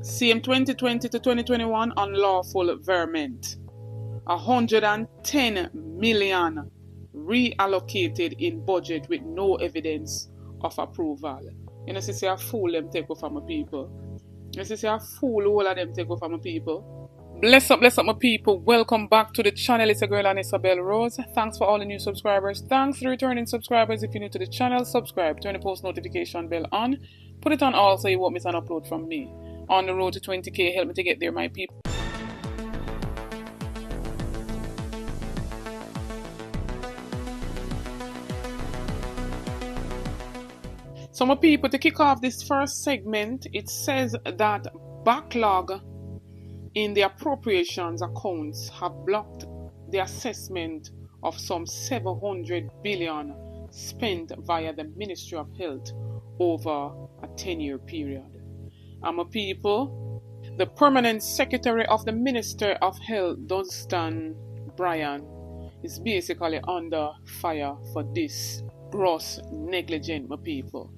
Same 2020 to 2021 unlawful verment. 110 million reallocated in budget with no evidence of approval. You know, see a fool them take over my people. You see a fool all of them take over my people. Bless up my people. Welcome back to the channel. It's a girl and Isabel Rose. Thanks for all the new subscribers. Thanks to returning subscribers. If you're new to the channel, subscribe. Turn the post notification bell on. Put it on all so you won't miss an upload from me. On the road to 20k. Help me to get there, my people. So my people, to kick off this first segment, it says that backlog in the appropriations accounts have blocked the assessment of some 700 billion spent via the Ministry of Health over a 10-year period. And my people, the permanent secretary of the Ministry of Health, Dung, is basically under fire for this gross negligence, my people.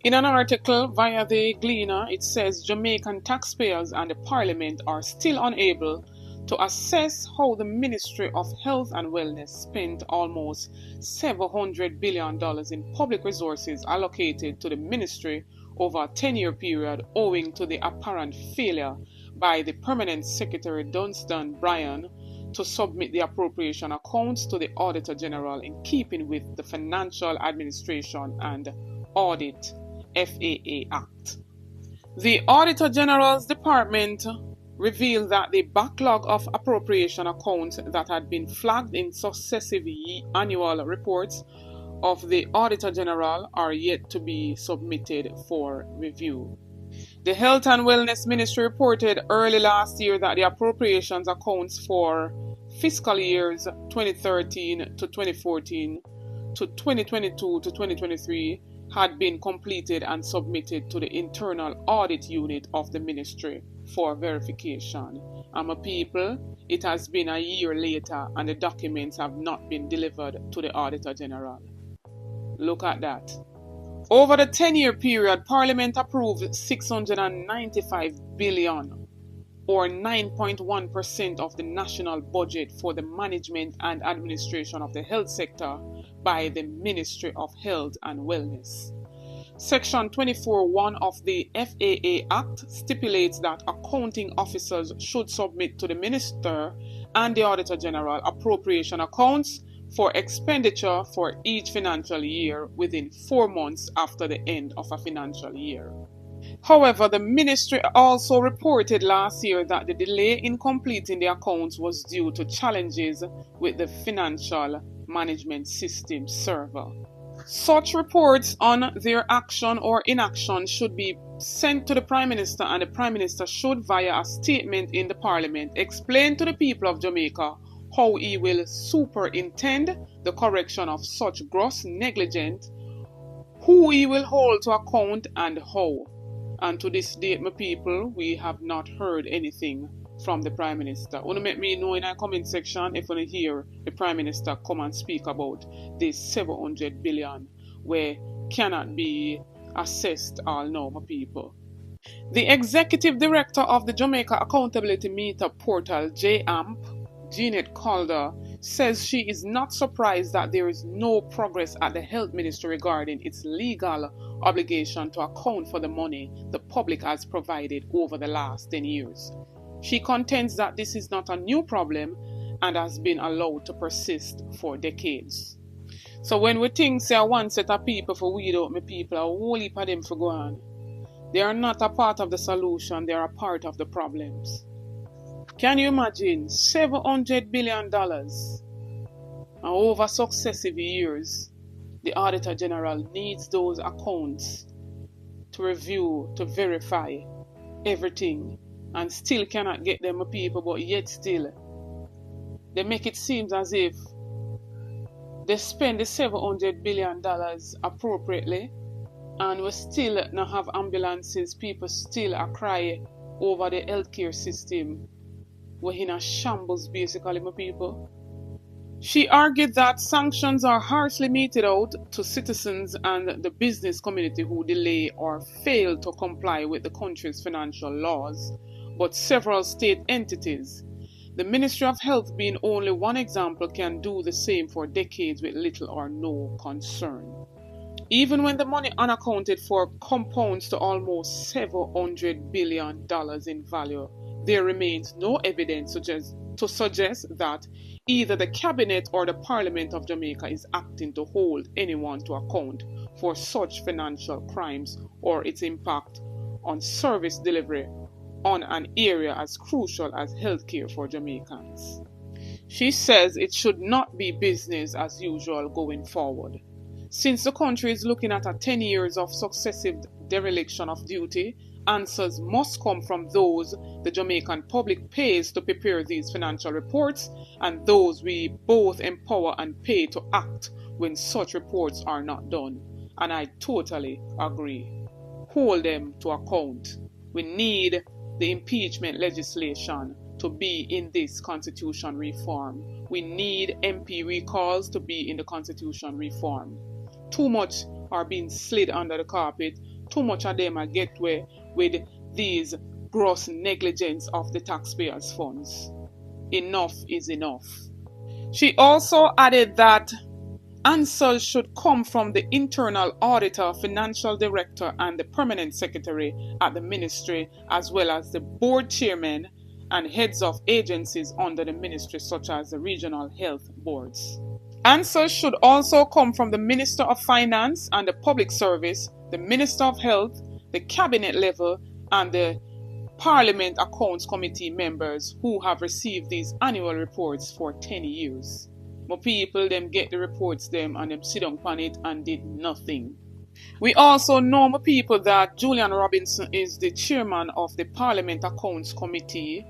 In an article via the Gleaner, it says Jamaican taxpayers and the Parliament are still unable to assess how the Ministry of Health and Wellness spent almost $700 billion in public resources allocated to the ministry over a 10-year period owing to the apparent failure by the Permanent Secretary Dunstan Bryan to submit the appropriation accounts to the Auditor General in keeping with the Financial Administration and Audit FAA Act. The Auditor General's Department revealed that the backlog of appropriation accounts that had been flagged in successive annual reports of the Auditor General are yet to be submitted for review. The Health and Wellness Ministry reported early last year that the appropriations accounts for fiscal years 2013 to 2014 to 2022 to 2023 had been completed and submitted to the Internal Audit Unit of the Ministry for verification. And my people, it has been a year later and the documents have not been delivered to the Auditor General. Look at that. Over the 10-year period, Parliament approved $695 billion, or 9.1% of the national budget for the management and administration of the health sector by the Ministry of Health and Wellness. Section 24(1) of the FAA Act stipulates that accounting officers should submit to the Minister and the Auditor General appropriation accounts for expenditure for each financial year within 4 months after the end of a financial year. However, the ministry also reported last year that the delay in completing the accounts was due to challenges with the financial management system server. Such reports on their action or inaction should be sent to the Prime Minister, and the Prime Minister should, via a statement in the Parliament, explain to the people of Jamaica how he will superintend the correction of such gross negligence, who he will hold to account, and how. And to this date, my people, we have not heard anything from the Prime Minister. Want to make me know in our comment section if you want to hear the Prime Minister come and speak about this 700 billion where cannot be assessed all now, my people. The Executive Director of the Jamaica Accountability Meter Portal, JAMP, Jeanette Calder, says she is not surprised that there is no progress at the Health Ministry regarding its legal obligation to account for the money the public has provided over the last 10 years. She contends that this is not a new problem and has been allowed to persist for decades. So when we think say one set of people for weed out my people, a whole heap of them for go on. They are not a part of the solution, they are a part of the problems. Can you imagine $700 billion and over successive years? The Auditor General needs those accounts to review, to verify everything, and still cannot get them people, but yet still they make it seem as if they spend the $700 billion appropriately and we still not have ambulances. People still are crying over the healthcare system. We're in a shambles basically, my people. She argued that sanctions are harshly meted out to citizens and the business community who delay or fail to comply with the country's financial laws, but several state entities, the Ministry of Health being only one example, can do the same for decades with little or no concern. Even when the money unaccounted for compounds to almost $700 billion in value, there remains no evidence to suggest that either the Cabinet or the Parliament of Jamaica is acting to hold anyone to account for such financial crimes or its impact on service delivery on an area as crucial as healthcare for Jamaicans. She says it should not be business as usual going forward. Since the country is looking at 10 years of successive dereliction of duty, answers must come from those the Jamaican public pays to prepare these financial reports and those we both empower and pay to act when such reports are not done. And I totally agree. Hold them to account. We need the impeachment legislation to be in this constitution reform. We need MP recalls to be in the constitution reform. Too much are being slid under the carpet. Too much of them are get away with these gross negligence of the taxpayers' funds. Enough is enough. She also added that answers should come from the internal auditor, financial director, and the permanent secretary at the ministry, as well as the board chairman and heads of agencies under the ministry, such as the regional health boards. Answers should also come from the Minister of Finance and the Public Service, the Minister of Health, the Cabinet level, and the Parliament Accounts Committee members who have received these annual reports for 10 years. My people, them get the reports them and them sit down on it and did nothing. We also know, my people, that Julian Robinson is the chairman of the Parliament Accounts Committee,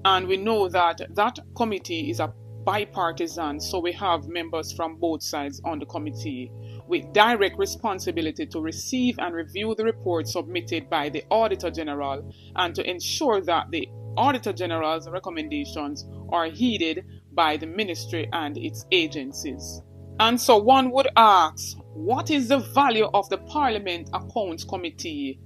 and we know that that committee is a bipartisan, so we have members from both sides on the committee with direct responsibility to receive and review the reports submitted by the Auditor General and to ensure that the Auditor General's recommendations are heeded by the ministry and its agencies. And so one would ask, what is the value of the Parliament Accounts Committee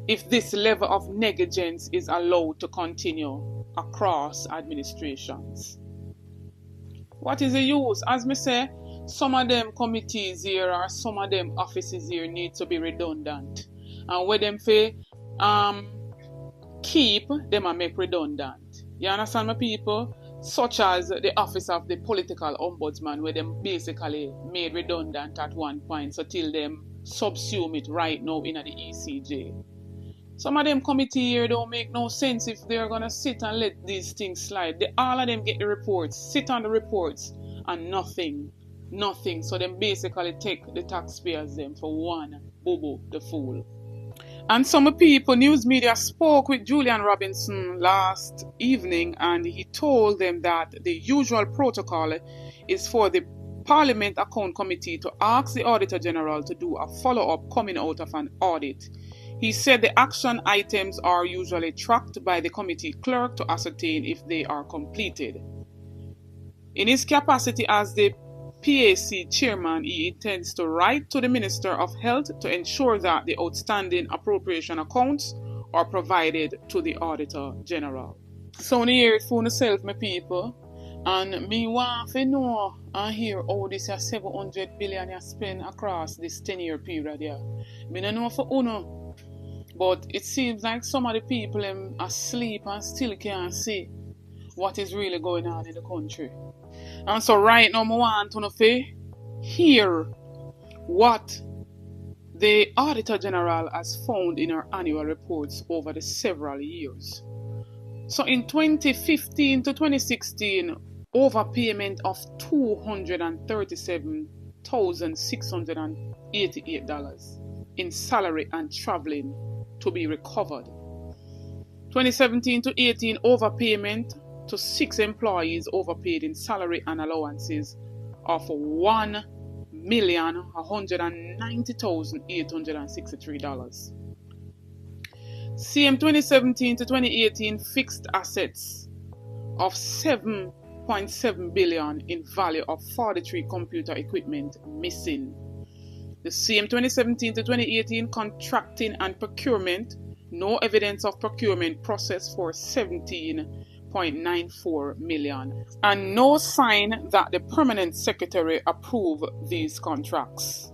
if this level of negligence is allowed to continue across administrations? What is the use? As me say, some of them committees here or some of them offices here need to be redundant. And where them say keep, them and make redundant. You understand, my people? Such as the office of the political ombudsman, where them basically made redundant at one point, so till them subsume it right now in the ECJ. Some of them committee here don't make no sense if they're gonna sit and let these things slide. All of them get the reports, sit on the reports, and nothing. So them basically take the taxpayers them for one boo-boo, the fool. And some people, news media spoke with Julian Robinson last evening, and he told them that the usual protocol is for the Parliament Account Committee to ask the Auditor General to do a follow-up coming out of an audit. He said the action items are usually tracked by the committee clerk to ascertain if they are completed. In his capacity as the PAC chairman, he intends to write to the Minister of Health to ensure that the outstanding appropriation accounts are provided to the Auditor General. So I hear it for yourself, my people, and me want to know and hear how this 700 billion you spend across this 10-year period. Yeah. Me don't know for uno, but it seems like some of the people are asleep and still can't see what is really going on in the country. And so right now I want to hear what the Auditor General has found in her annual reports over the several years. So in 2015 to 2016, overpayment of $237,688 in salary and traveling to be recovered. 2017 to 18, overpayment to 6 employees overpaid in salary and allowances of $1,190,863. CM 2017 to 2018, fixed assets of $7.5 2.7 billion in value of 43 computer equipment missing. The same 2017 to 2018 contracting and procurement, no evidence of procurement process for 17.94 million, and no sign that the permanent secretary approved these contracts.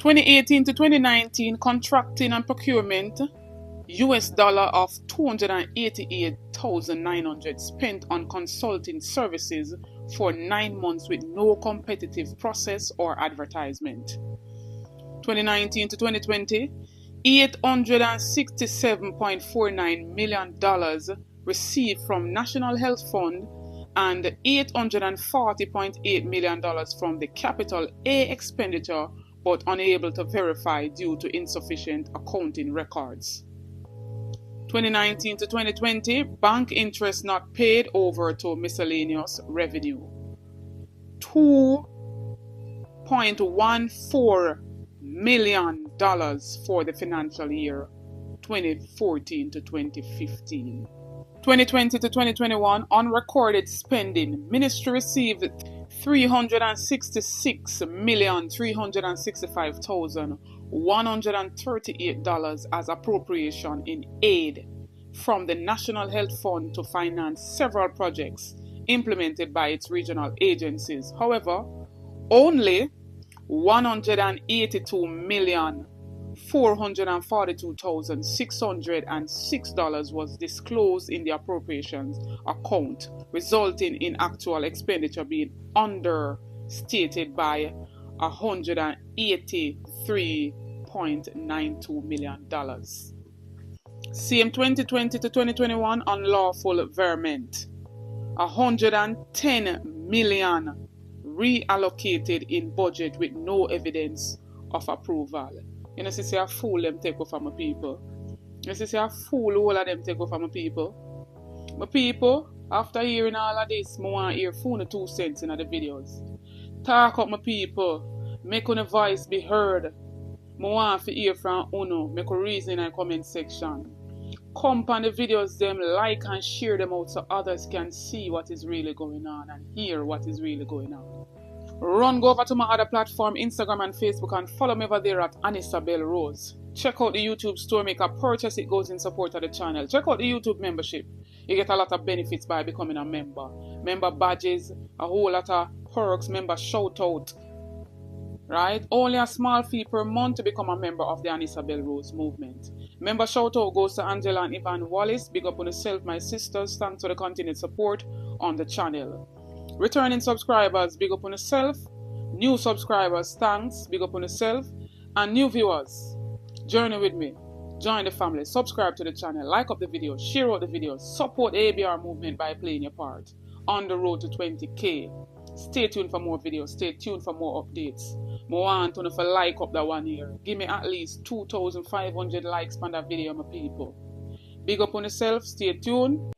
2018 to 2019 contracting and procurement, US dollar of $288,900 spent on consulting services for 9 months with no competitive process or advertisement. 2019 to 2020, $867.49 million received from National Health Fund and $840.8 million from the Capital A expenditure, but unable to verify due to insufficient accounting records. 2019 to 2020, bank interest not paid over to miscellaneous revenue. $2.14 million for the financial year 2014 to 2015. 2020 to 2021, unrecorded spending. Ministry received $366,365,138 as appropriation in aid from the National Health Fund to finance several projects implemented by its regional agencies. However, only $182,442,606 was disclosed in the appropriations account, resulting in actual expenditure being understated by $183.92 million. Same 2020 to 2021, unlawful verment. $110 million reallocated in budget with no evidence of approval. You know, see a fool them take over my people. You see a fool all of them take over my people. My people, after hearing all of this, I want to hear 2 cents in the videos. Talk up my people. Make your voice be heard. I want to hear from Uno. Make a reason in the comment section. Come on the videos, them like and share them out so others can see what is really going on and hear what is really going on. Run go over to my other platform, Instagram and Facebook, and follow me over there at Anisabel Rose. Check out the YouTube store, make a purchase, it goes in support of the channel. Check out the YouTube membership. You get a lot of benefits by becoming a member. Member badges, a whole lot of perks, member shout out. Right? Only a small fee per month to become a member of the Anisabel Rose movement. Member shout out goes to Angela and Ivan Wallace. Big up on yourself, my sisters. Thanks for the continued support on the channel. Returning subscribers, big up on yourself. New subscribers, thanks, big up on yourself. And new viewers, journey with me. Join the family. Subscribe to the channel. Like up the video. Share out the videos. Support the ABR movement by playing your part. On the road to 20K. Stay tuned for more videos. Stay tuned for more updates. I want to like up that one here. Give me at least 2,500 likes on that video, my people. Big up on yourself. Stay tuned.